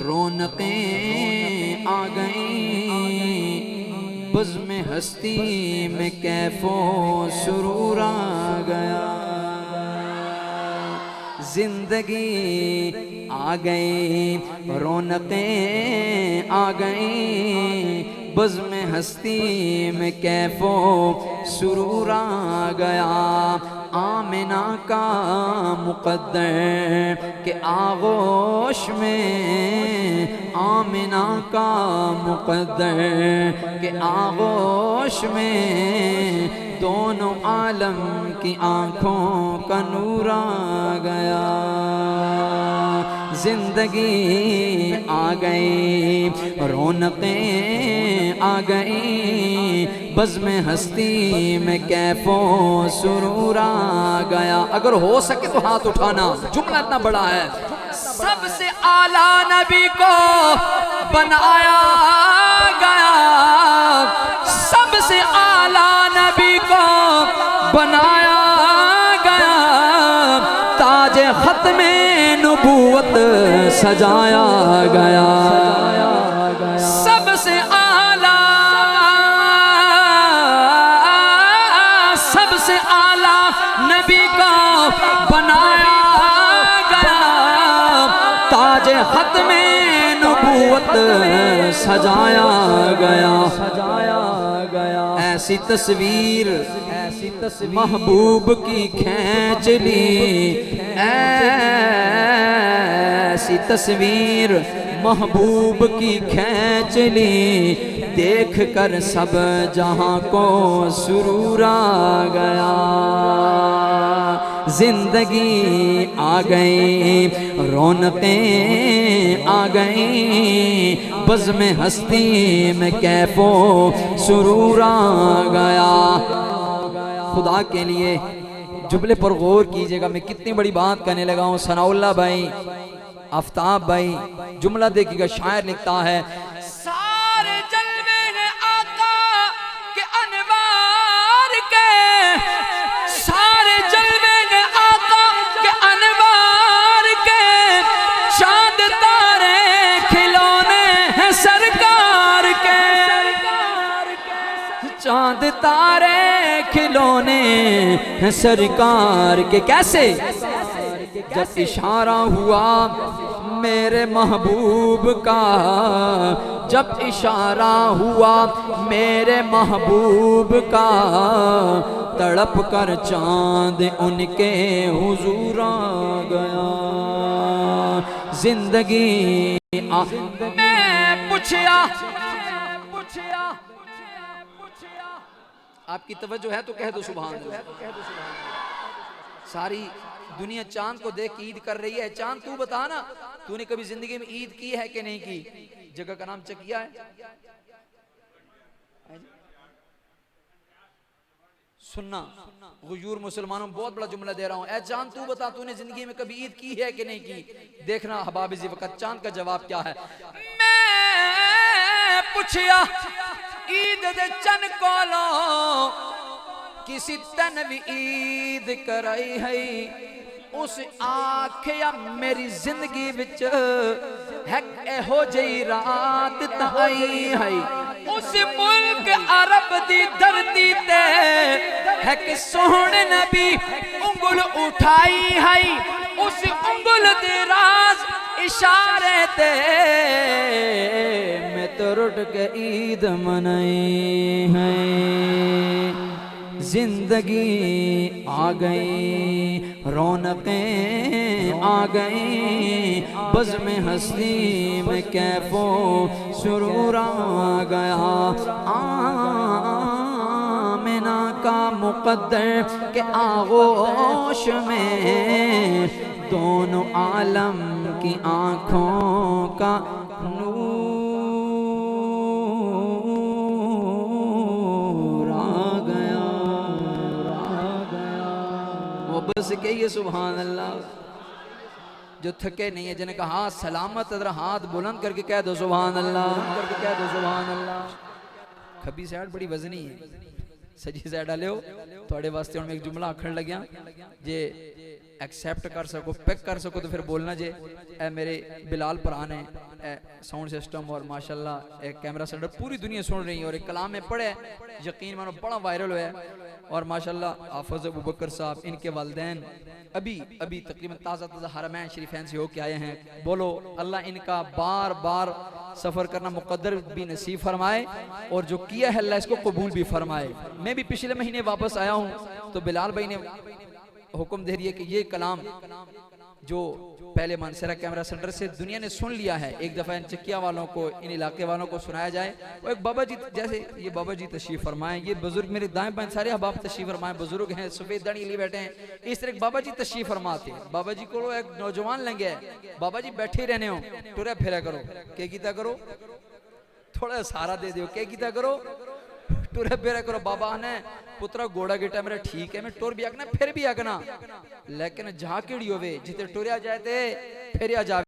رونقیں آ گئیں، بزم ہستی میں کیف و سرور آ گیا، زندگی آ گئی، رونقیں آ گئیں، بزم ہستی میں کیف و سرور آ گیا، آمنہ کا مقدر کے آغوش میں، آمنہ کا مقدر کے آغوش میں، دونوں عالم کی آنکھوں کا نور آ گیا، زندگی آ گئی، رونقیں آ گئیں، بزم ہستی میں کیف و سرور آ گیا۔ اگر ہو سکے تو ہاتھ اٹھانا، جملہ اتنا بڑا ہے۔ سب سے اعلیٰ نبی کو بنایا گیا، سب سے اعلیٰ نبی کو بنایا گیا، تاج ختم نبوت سجایا گیا، سب سے اعلیٰ، سب سے اعلیٰ نبی کو بنایا گیا، تاج ختم نبوت سجایا گیا، ایسی تصویر محبوب کی کھینچ لی، ایسی تصویر محبوب کی کھینچ لی، دیکھ کر سب جہاں کو سرور آ گیا، زندگی آ گئی، رونقیں آ گئیں، بزم ہستی میں کیف و سرور آ گیا۔ خدا کے لیے جملے پر غور کیجئے گا، میں کتنی بڑی بات کہنے لگا ہوں۔ ثناء اللہ بھائی، آفتاب بھائی، جملہ دیکھیے گا، شاعر لکھتا ہے، سارے جلوے ہیں آقا کے انوار کے، سارے جلوے ہیں آقا کے انوار کے، چاند تارے کھلونے ہیں سرکار کے، چاند تارے کھلونے ہیں سرکار کے۔ کیسے؟ جب اشارہ ہوا میرے محبوب کا، جب اشارہ ہوا میرے محبوب کا، تڑپ کر چاند ان کے حضور آ گیا، زندگی میں پوچھیا، آپ کی توجہ ہے تو کہہ دو سبحان اللہ۔ ساری دنیا چاند کو دیکھ کے عید کر رہی ہے، چاند تو بتا نا، تو نے کبھی زندگی میں عید کی ہے کہ نہیں کی؟ جگہ کا نام چکیا ہے؟ سننا غیور مسلمانوں، بہت بڑا جملہ دے رہا ہوں، اے چاند تو بتا، تو نے زندگی میں کبھی عید کی ہے کہ نہیں کی؟ دیکھنا احباب ذی وقت چاند کا جواب کیا ہے۔ میں پوچھیا عید دے چن کولو کسی تنوی عید کرائی ہے، اس آکھیا میری زندگی وچ ہے ہو جئی رات تائی ہے، اس ملک عرب دی دھرتی تے ہے کہ سوہنے نبی انگل اٹھائی ہے، اس انگل دے راز اشارے تے میں تو رٹ کے عید منائی ہے، زندگی آ گئی، رونقیں آ گئیں، بزم ہستی میں کیف و سرور آ گیا، آمنہ کا مقدر کے آغوش میں، دونوں عالم کی آنکھوں کا نور آ گیا، وہ بس کہیے سبحان اللہ۔ جو تھکے نہیں ہے، جنہیں کہا سلامت ادھر ہاتھ بلند کر کے کہہ دو سبحان اللہ۔ کھبی سیڈ بڑی وزنی ہے، سجی سیڈ آلے ہو توڑے واسطے ان میں ایک جملہ اکھڑ لگیا جے ایکسیپٹ کر سکو، پیک کر سکو تو پھر بولنا جے اے میرے بلال پرانے ساؤنڈ سسٹم اور ماشاءاللہ ایک کیمرہ سینٹر پوری دنیا سن رہی ہے اور ایک کلام میں پڑھے یقین مانو بڑا وائرل ہوا ہے. اور ماشاءاللہ حافظ ابو بکر صاحب ان کے والدین ابھی تقریباً تازہ حرمین شریفین سے ہو کے آئے ہیں. بولو اللہ ان کا بار بار سفر کرنا مقدر بھی نصیب فرمائے اور جو کیا ہے اللہ اس کو قبول بھی فرمائے. میں بھی پچھلے مہینے واپس آیا ہوں تو بلال بھائی نے حکم دے دیا کہ یہ کلام جو پہلے مانسرا کیمرہ سینٹر سے دنیا نے سن لیا ہے ایک دفعہ ان چکیا والوں کو ان علاقے والوں کو سنایا جائے. وہ ایک بابا جی جیسے یہ بابا جی تشریف فرمائیں, یہ بزرگ میرے دائیں بائیں سارے احباب تشریف فرمائیں, بزرگ ہیں سفید داڑھی لیے بیٹھے ہیں. اس طرح ایک بابا جی تشریف فرماتے ہیں. بابا جی کو ایک نوجوان لنگے ہے, بابا جی بیٹھے رہنے ہو ٹورے پھیرا کرو کیا کیتا کرو تھوڑا سہارا دے دیو کیا کیتا کرو ٹورے پھیرا کرو. بابا نے پترا گوڑا گیٹا میرا ٹھیک ہے میں ٹور بھی آگنا پھر بھی آگنا لیکن جہاں کیڑی ہوئے جتے ٹوریا جائے تے پھر آ جاوے